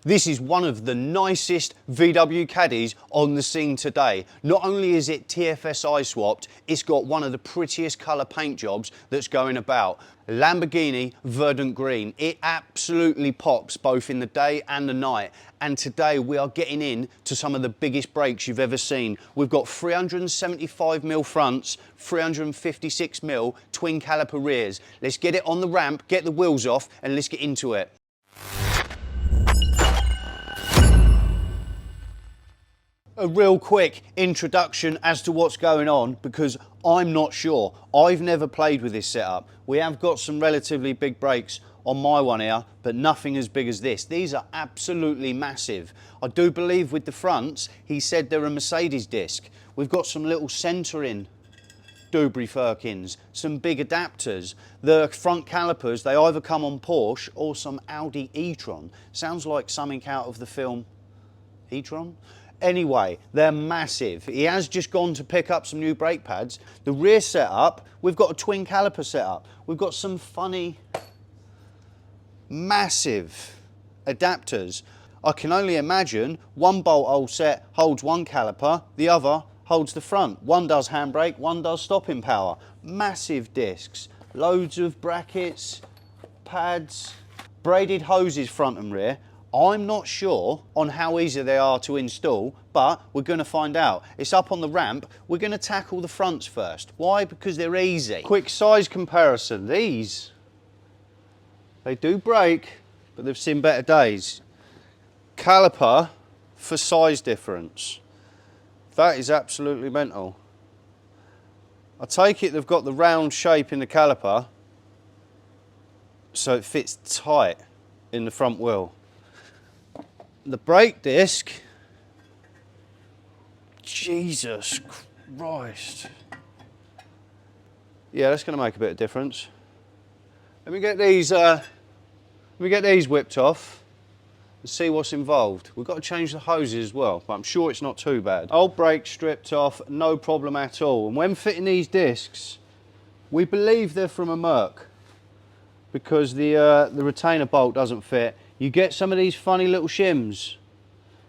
This is one of the nicest VW Caddies on the scene today. Not only is it TFSI swapped, it's got one of the prettiest colour paint jobs that's going about. Lamborghini verdant green. It absolutely pops both in the day and the night. And today we are getting in to some of the biggest brakes you've ever seen. We've got 375mm fronts, 356mm twin caliper rears. Let's get it on the ramp, get the wheels off, and let's get into it. A real quick introduction as to what's going on, because I'm not sure. I've never played with this setup. We have got some relatively big brakes on my one here, but nothing as big as this. These are absolutely massive. I do believe with the fronts, he said they're a Mercedes disc. We've got some little centering Dubry Firkins, some big adapters. The front calipers, they either come on Porsche or some Audi e-tron. Sounds like something out of the film e-tron? Anyway, they're massive. He has just gone to pick up some new brake pads. The rear setup, we've got a twin caliper setup. We've got some funny, massive adapters. I can only imagine one bolt hole set holds one caliper, the other holds the front. One does handbrake, one does stopping power. Massive discs, loads of brackets, pads, braided hoses front and rear. I'm not sure on how easy they are to install, but we're going to find out. It's up on the ramp. We're going to tackle the fronts first. Why? Because they're easy. Quick size comparison. These, they do brake, but they've seen better days. Caliper for size difference. That is absolutely mental. I take it they've got the round shape in the caliper, so it fits tight in the front wheel. The brake disc, Jesus Christ. Yeah, that's going to make a bit of difference. Let me get these whipped off and see what's involved. We've got to change the hoses as well, but I'm sure it's not too bad. Old brakes stripped off, no problem at all. And when fitting these discs, we believe they're from a Merc, because the retainer bolt doesn't fit. You get some of these funny little shims.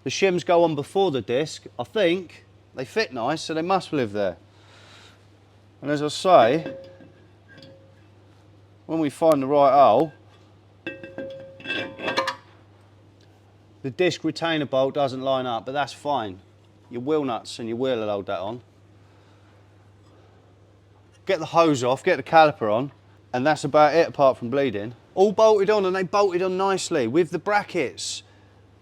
The shims go on before the disc. I think they fit nice, so they must live there. And as I say, when we find the right hole, the disc retainer bolt doesn't line up, but that's fine. Your wheel nuts and your wheel will hold that on. Get the hose off, get the caliper on, and that's about it apart from bleeding. All bolted on, and they bolted on nicely with the brackets.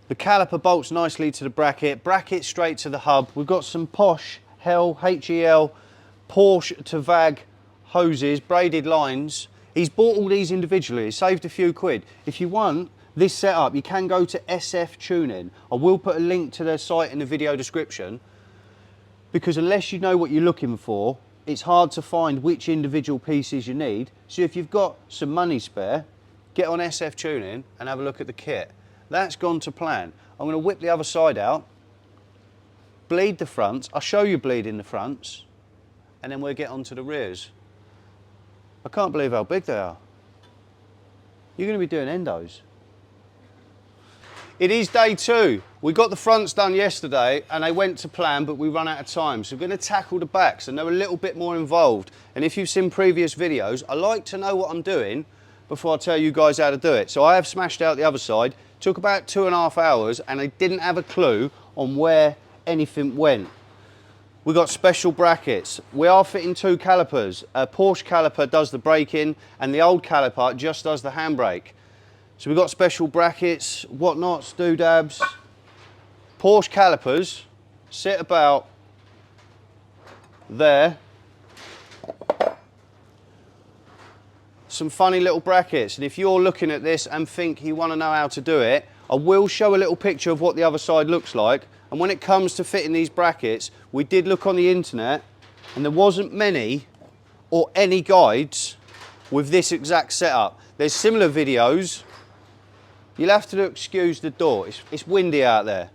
The caliper bolts nicely to the bracket straight to the hub. We've got some posh HEL Porsche to VAG hoses, braided lines. He's bought all these individually, he saved a few quid. If you want this setup, you can go to SF Tuning. I will put a link to their site in the video description, because unless you know what you're looking for, it's hard to find which individual pieces you need. So if you've got some money spare, get on SF Tuning and have a look at the kit. That's gone to plan. I'm going to whip the other side out, bleed the fronts. I'll show you bleeding the fronts, and then we'll get onto the rears. I can't believe how big they are. You're going to be doing endos. It is day 2. We got the fronts done yesterday and they went to plan, but we run out of time. So we're going to tackle the backs, and they're a little bit more involved. And if you've seen previous videos, I like to know what I'm doing before I tell you guys how to do it. So I have smashed out the other side. Took about 2.5 hours, and I didn't have a clue on where anything went. We got special brackets. We are fitting 2 calipers. A Porsche caliper does the braking, and the old caliper just does the handbrake. So we've got special brackets, whatnots, doodads. Porsche calipers sit about there. Some funny little brackets, and if you're looking at this and think you want to know how to do it, I will show a little picture of what the other side looks like. And when it comes to fitting these brackets, we did look on the internet, and there wasn't many or any guides with this exact setup. There's similar videos. You'll have to excuse the door, it's windy out there.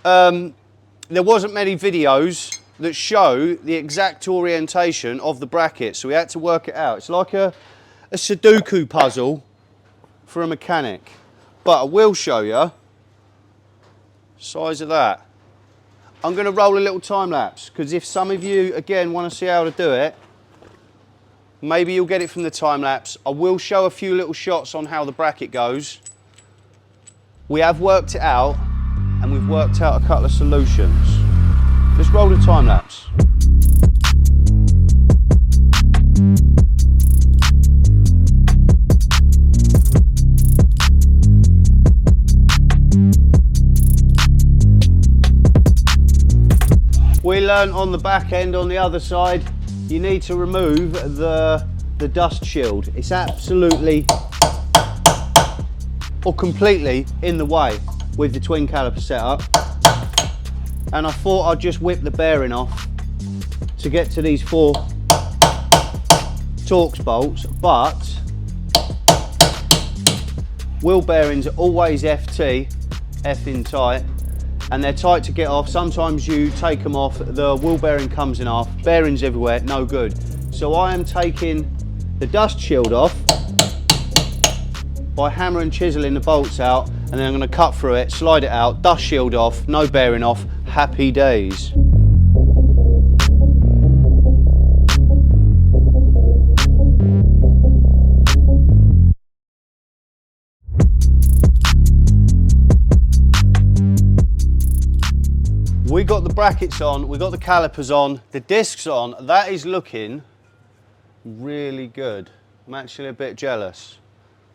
There wasn't many videos that show the exact orientation of the bracket, so we had to work it out. It's like a Sudoku puzzle for a mechanic. But I will show you Size of that. I'm going to roll a little time lapse because if some of you again want to see how to do it, maybe you'll get it from the time lapse. I will show a few little shots on how the bracket goes. We have worked it out and we've worked out a couple of solutions. Let's roll the time lapse. We learned on the back end, on the other side, you need to remove the dust shield. It's absolutely or completely in the way with the twin caliper setup. And I thought I'd just whip the bearing off to get to these 4 Torx bolts, but wheel bearings are always FT, F in tight, and they're tight to get off. Sometimes you take them off, the wheel bearing comes in half, bearings everywhere, no good. So I am taking the dust shield off by hammer and chiseling the bolts out, and then I'm going to cut through it, slide it out, dust shield off, no bearing off, happy days. We got the brackets on, we got the calipers on, the discs on. That is looking really good. I'm actually a bit jealous,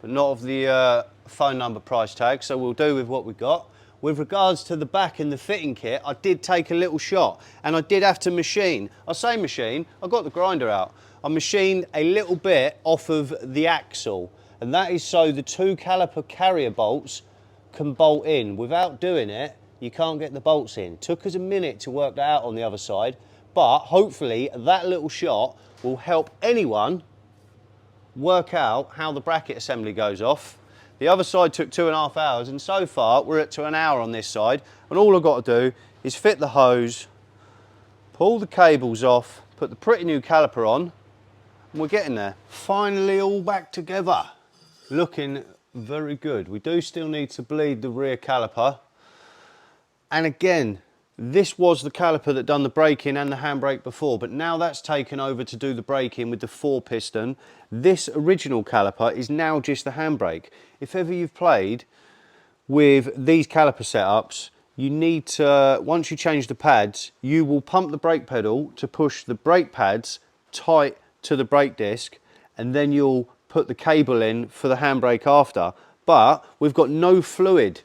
but not of the phone number price tag, so we'll do with what we got. With regards to the back and the fitting kit, I did take a little shot and I did have to machine. I say machine, I got the grinder out. I machined a little bit off of the axle, and that is so the 2 caliper carrier bolts can bolt in. Without doing it, you can't get the bolts in. Took us a minute to work that out on the other side, but hopefully that little shot will help anyone work out how the bracket assembly goes off. The other side took 2.5 hours, and so far we're at to an hour on this side, and all I've got to do is fit the hose, pull the cables off, put the pretty new caliper on, and we're getting there. Finally all back together. Looking very good. We do still need to bleed the rear caliper. And again, this was the caliper that done the braking and the handbrake before, but now that's taken over to do the braking with the 4 piston. This original caliper is now just the handbrake. If ever you've played with these caliper setups, you need to, once you change the pads, you will pump the brake pedal to push the brake pads tight to the brake disc, and then you'll put the cable in for the handbrake after. But we've got no fluid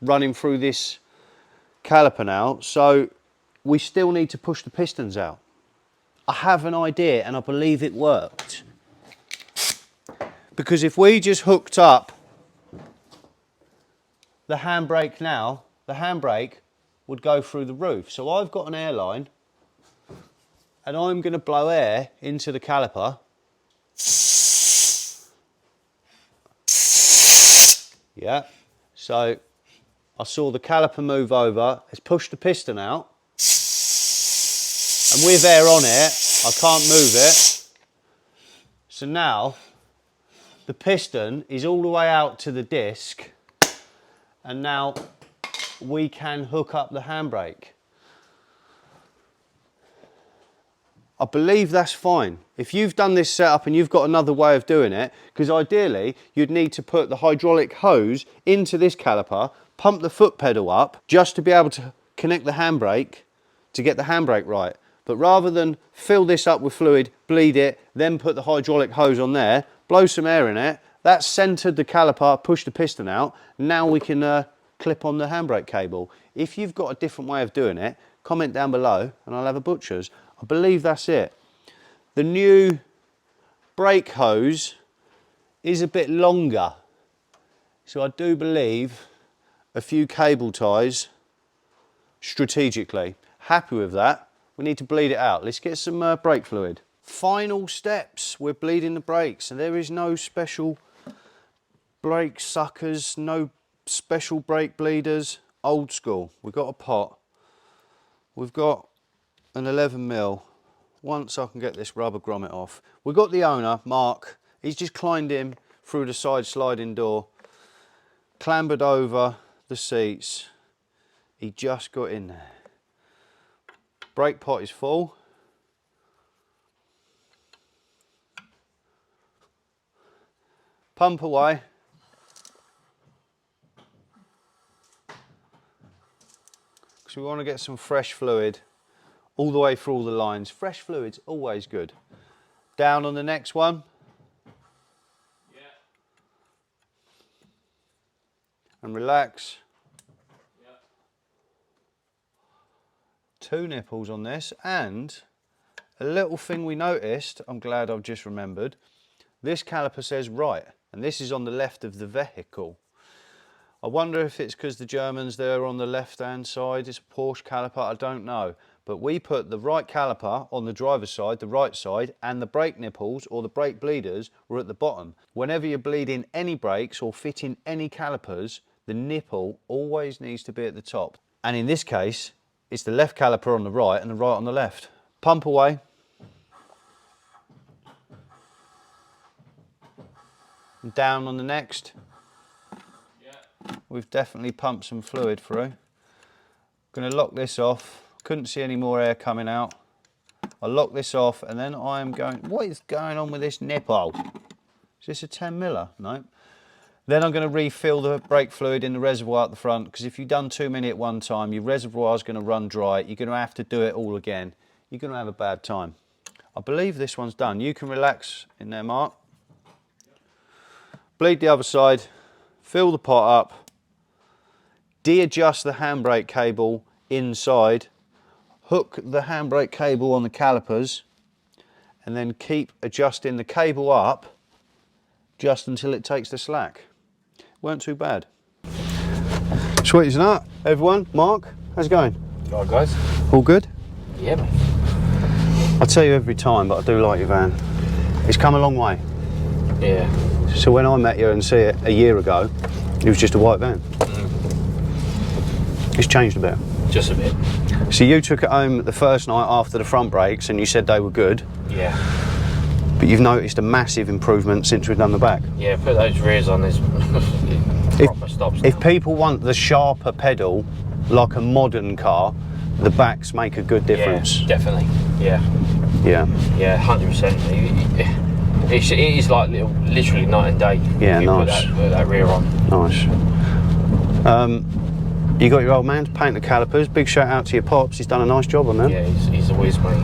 running through this caliper now, so we still need to push the pistons out. I have an idea and I believe it worked, because if we just hooked up the handbrake now, the handbrake would go through the roof. So I've got an airline and I'm going to blow air into the caliper. Yeah, so I saw the caliper move over, let's push the piston out, and with air on it, I can't move it. So now, the piston is all the way out to the disc, and now we can hook up the handbrake. I believe that's fine. If you've done this setup and you've got another way of doing it, because ideally, you'd need to put the hydraulic hose into this caliper, pump the foot pedal up just to be able to connect the handbrake to get the handbrake right. But rather than fill this up with fluid, bleed it, then put the hydraulic hose on there, blow some air in it, that's centered the caliper, push the piston out, now we can clip on the handbrake cable. If you've got a different way of doing it, comment down below and I'll have a butcher's. I believe that's it. The new brake hose is a bit longer, so I do believe a few cable ties strategically. Happy with that. We need to bleed it out. Let's get some brake fluid. Final steps, we're bleeding the brakes, and there is no special brake suckers, no special brake bleeders, old school. We've got a pot, we've got an 11mm. Once I can get this rubber grommet off. We've got the owner, Mark, he's just climbed in through the side sliding door, clambered over the seats, He just got in there. Brake pot is full. Pump away. Because we want to get some fresh fluid all the way through all the lines. Fresh fluid's always good. Down on the next one. Yeah. And relax. Yeah. 2 nipples on this, and a little thing we noticed, I'm glad I've just remembered, this caliper says right, and this is on the left of the vehicle. I wonder if it's because the Germans, they're on the left hand side, it's a Porsche caliper, I don't know. But we put the right caliper on the driver's side, the right side, and the brake nipples or the brake bleeders were at the bottom. Whenever you're bleeding any brakes or fitting any calipers, the nipple always needs to be at the top. And in this case, it's the left caliper on the right and the right on the left. Pump away. And down on the next. Yeah. We've definitely pumped some fluid through. Going to lock this off. Couldn't see any more air coming out. I'll lock this off and then I'm going, what is going on with this nipple? Is this a 10 miller? No. Then I'm going to refill the brake fluid in the reservoir at the front, because if you've done too many at one time, your reservoir is going to run dry. You're going to have to do it all again. You're going to have a bad time. I believe this one's done. You can relax in there, Mark. Bleed the other side, fill the pot up, de-adjust the handbrake cable inside, hook the handbrake cable on the calipers, and then keep adjusting the cable up just until it takes the slack. Weren't too bad. Sweet as a nut. Everyone, Mark, how's it going? All right, guys. All good? Yeah, mate. I tell you every time, but I do like your van. It's come a long way. Yeah. So when I met you and see it a year ago, it was just a white van. It's changed a bit. Just a bit. So you took it home the first night after the front brakes and you said they were good. Yeah. But you've noticed a massive improvement since we've done the back. Yeah, put those rears on this proper stops. If people want the sharper pedal, like a modern car, the backs make a good difference. Yeah, definitely. Yeah. Yeah. Yeah, 100%. It is like literally night and day. Yeah, nice. Put that rear on. Nice. You got your old man to paint the calipers. Big shout out to your pops. He's done a nice job on them. Yeah, he's a whiz, mate.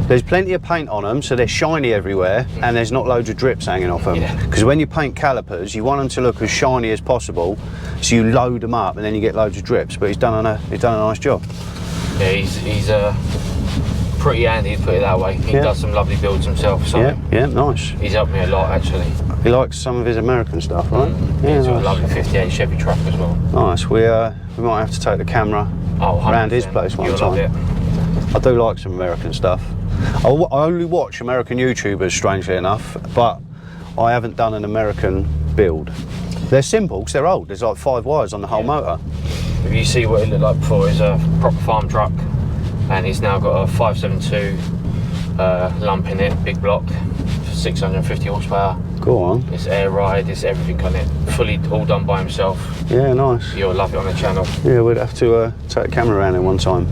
There's plenty of paint on them, so they're shiny everywhere, and there's not loads of drips hanging off them. Because when you paint calipers, you want them to look as shiny as possible, so you load them up, and then you get loads of drips. But he's done a nice job. Yeah, he's pretty handy, to put it that way. He does some lovely builds himself. So yeah, nice. He's helped me a lot, actually. He likes some of his American stuff, right? Yeah, he's got a lovely 58 Chevy truck as well. Nice. We might have to take the camera around his place one time. Love it. I do like some American stuff. I only watch American YouTubers, strangely enough, but I haven't done an American build. They're simple because they're old. There's like 5 wires on the whole motor. If you see what it looked like before, it's a proper farm truck, and it's now got a 572 lump in it, big block, 650 horsepower. Go on. It's air ride, it's everything on it. Fully all done by himself. Yeah, nice. You'll love it on the channel. Yeah, we'd have to take the camera around in one time.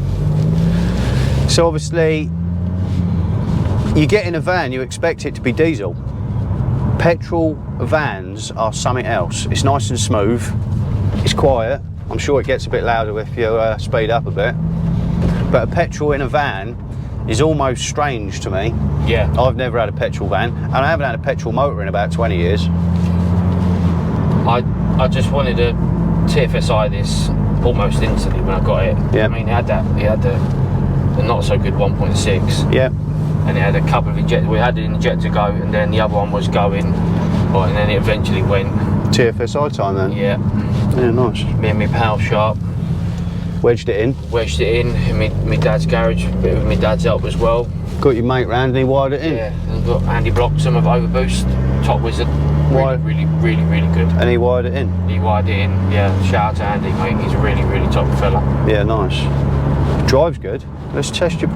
So obviously, you get in a van, you expect it to be diesel. Petrol vans are something else. It's nice and smooth. It's quiet. I'm sure it gets a bit louder if you speed up a bit. But a petrol in a van is almost strange to me. Yeah. I've never had a petrol van, and I haven't had a petrol motor in about 20 years. I just wanted to TFSI this almost instantly when I got it. Yeah. I mean, it had the not so good 1.6. Yeah. And it had a couple of injectors. We had an injector go, and then the other one was going, and then it eventually went. TFSI time then? Yeah. Yeah, nice. Me and my pal Sharp wedged it in my dad's garage, a bit with my dad's help as well. Got your mate round and he wired it in? Yeah, and got Andy Block, some of Overboost, top wizard. Really good. And he wired it in? He wired it in, yeah. Shout out to Andy, mate. He's a really top fella. Yeah, nice. Drive's good. Let's test your...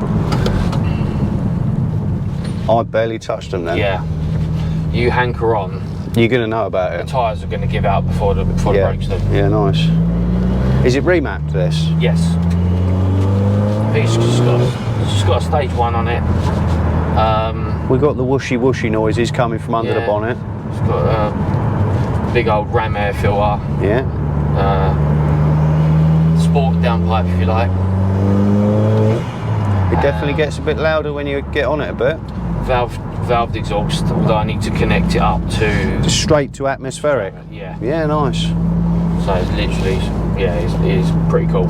I barely touched them then. Yeah. You hanker on. You're going to know about it. The tyres are going to give out before the brakes do. Yeah, nice. Is it remapped, this? Yes. It's just got a stage 1 on it. We got the whooshy whooshy noises coming from under the bonnet. It's got a big old ram air filter. Yeah. Sport downpipe, if you like. It definitely gets a bit louder when you get on it a bit. Valved exhaust, although I need to connect it up to... Just straight to atmospheric? Yeah. Yeah, nice. So it's literally, yeah, it's pretty cool.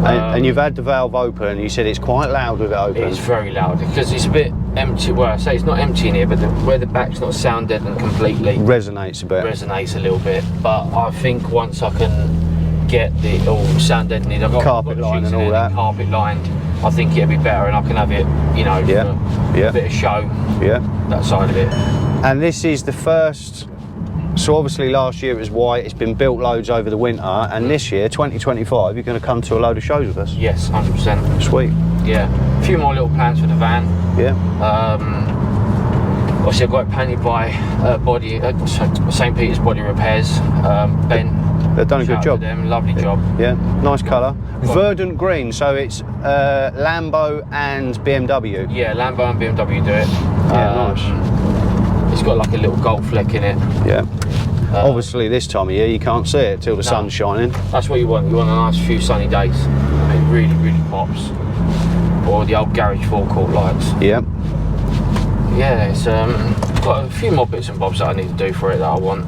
And you've had the valve open, you said it's quite loud with it open. It's very loud, because it's a bit empty. Well, I say it's not empty in here, but where the back's not sound deadened completely. Resonates a bit. Resonates a little bit. But I think once I can get the all sound deadened, I've got carpet line and all that. Carpet lined, I think it'll be better, and I can have it, you know, for a bit of show. Yeah. That side of it. And this is the first. So obviously last year it was white, it's been built loads over the winter, and this year, 2025, you're going to come to a load of shows with us. Yes, 100%. Sweet. Yeah. A few more little plans for the van. Yeah. Obviously I've got it painted by St. Peter's Body Repairs, Ben. They've done a good job. Them, lovely job. Yeah, nice colour. Verdant green, so it's Lambo and BMW. Yeah, Lambo and BMW do it. Yeah, nice. It's got like a little gold fleck in it. Yeah. Obviously this time of year you can't see it till the sun's shining. That's what you want. You want a nice few sunny days. It really, really pops. Or the old garage forecourt lights. Yeah. Yeah, it's got a few more bits and bobs that I need to do for it that I want.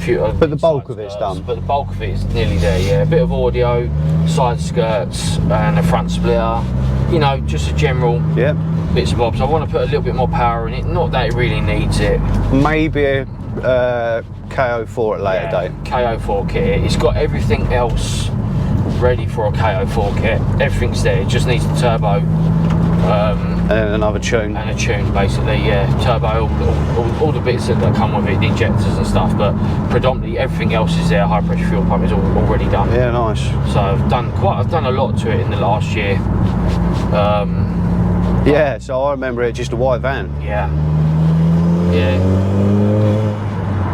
But the bulk of it's done. But the bulk of it is nearly there, yeah. A bit of audio, side skirts, and a front splitter. You know, just a general bits and bobs. I want to put a little bit more power in it. Not that it really needs it. Maybe a KO4 at a later date. KO4 kit. It's got everything else ready for a KO4 kit. Everything's there. It just needs the turbo. And another tune. And a tune, basically, yeah. Turbo, all the bits that come with it, the injectors and stuff, but predominantly everything else is there. High pressure fuel pump is already done. Yeah, nice. So I've done a lot to it in the last year. Yeah, so I remember it just a white van. Yeah. Yeah.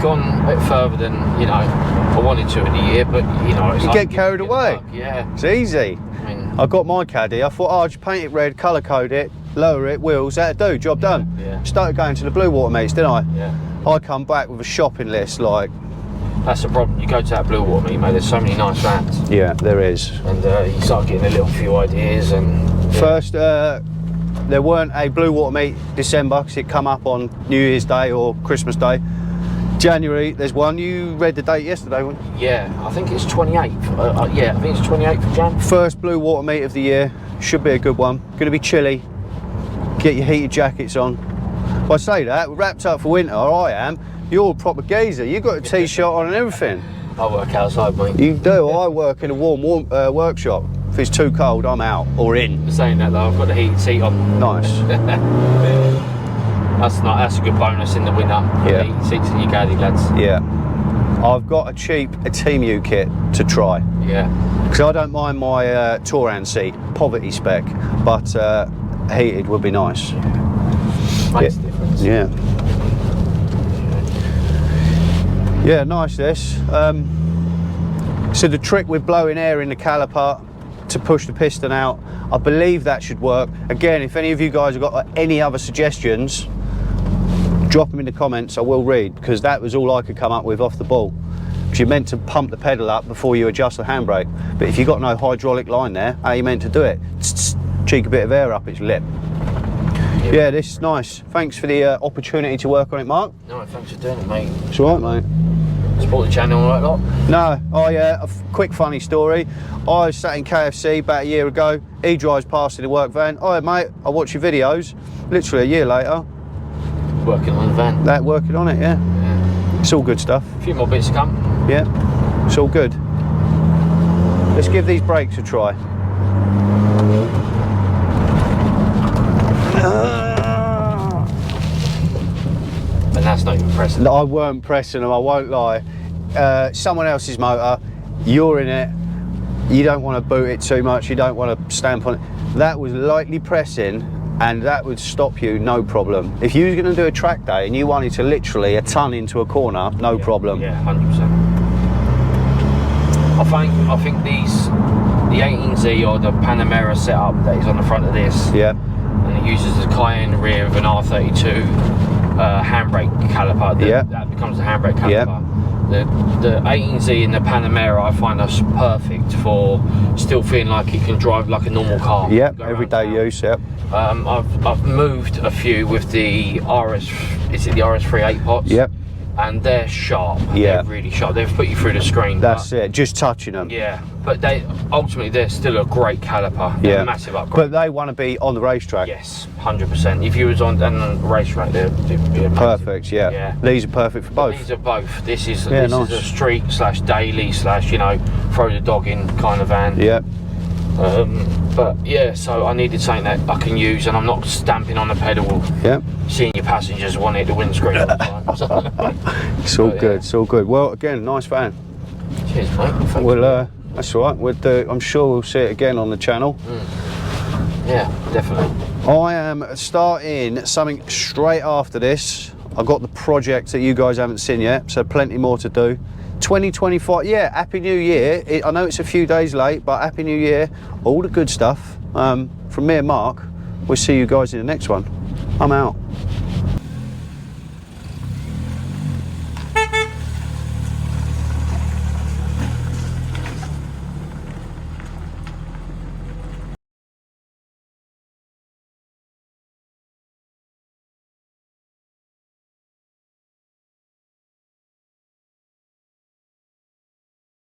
Gone a bit further than, you know, I wanted to in the year, but, you know, it's you like get carried away. Yeah. It's easy. I got my Caddy, I thought, oh, I'll just paint it red, colour code it, lower it, wheels, that'll do, job done. Yeah. Started going to the Blue Water meets, didn't I? Yeah. I come back with a shopping list, like... That's the problem, you go to that Blue Water meet, mate, there's so many nice vans. Yeah, there is. And you start getting a little few ideas and... Yeah. First, there weren't a Blue Water meet December, because it come up on New Year's Day or Christmas Day. January, there's one. You read the date yesterday, weren't you? Yeah, I think it's 28th. Yeah, I think it's 28th of Jan. First Blue Water meet of the year. Should be a good one. Going to be chilly. Get your heated jackets on. Well, I say that, we're wrapped up for winter, I am. You're a proper geezer. You've got a t-shirt on and everything. I work outside, mate. You do. I work in a warm workshop. If it's too cold, I'm out or in. Saying that though, I've got the heated seat on. Nice. That's a good bonus in the winter. Yeah. Heated seats in your Caddy, lads. Yeah. I've got a Team U kit to try. Yeah. Because I don't mind my Touran seat, poverty spec, but heated would be nice. Makes a difference. Yeah. Yeah, nice this. So the trick with blowing air in the caliper to push the piston out, I believe that should work. Again, if any of you guys have got any other suggestions, drop them in the comments, I will read, because that was all I could come up with off the ball. Because you're meant to pump the pedal up before you adjust the handbrake. But if you've got no hydraulic line there, how are you meant to do it? Cheek a bit of air up its lip. Yeah, this is nice. Thanks for the opportunity to work on it, Mark. No, thanks for doing it, mate. It's all right, mate. Support the channel and all that lot? No, a quick funny story. I was sat in KFC about a year ago. He drives past in a work van. Oh, mate, I watch your videos. Literally a year later. Working on the van. Working on it, yeah. It's all good stuff. A few more bits to come. Yeah, it's all good. Let's give these brakes a try. And that's not even pressing. I weren't pressing them, I won't lie. Someone else's motor, you're in it, you don't want to boot it too much, you don't want to stamp on it. That was lightly pressing, and that would stop you, no problem. If you were going to do a track day and you wanted to literally a ton into a corner, no problem. Yeah, 100%. I think the 18Z or the Panamera setup that is on the front of this, Yeah. and it uses the Cayenne rear with an R32 handbrake caliper. That becomes the handbrake caliper. Yeah. The 18Z and the Panamera, I find us perfect for still feeling like you can drive like a normal car. Yeah, everyday use. Yeah. I've moved a few with the is it the RS3 8 pots? Yep. And they're sharp. Yeah. They're really sharp. They've put you through the screen. That's it. Just touching them. Yeah, but ultimately they're still a great caliper. They're a massive upgrade. But they want to be on the racetrack. Yes, 100%. If you was on the racetrack, they'd be perfect. Yeah. These are perfect for both. These are both. This is nice. is a street / daily / throw the dog in kind of van. Yeah. But yeah, so I needed something that I can use, and I'm not stamping on the pedal. Yeah. Seeing your passengers want it the windscreen all the time. So. It's all good. It's all good. Well, again, nice van. Cheers, mate. Thank Well, you. that's all right. I'm sure we'll see it again on the channel. Yeah, definitely. I am starting something straight after this. I've got the project that you guys haven't seen yet, so plenty more to do. 2025, yeah, Happy New Year. I know it's a few days late, but Happy New Year. All the good stuff. From me and Mark, we'll see you guys in the next one. I'm out.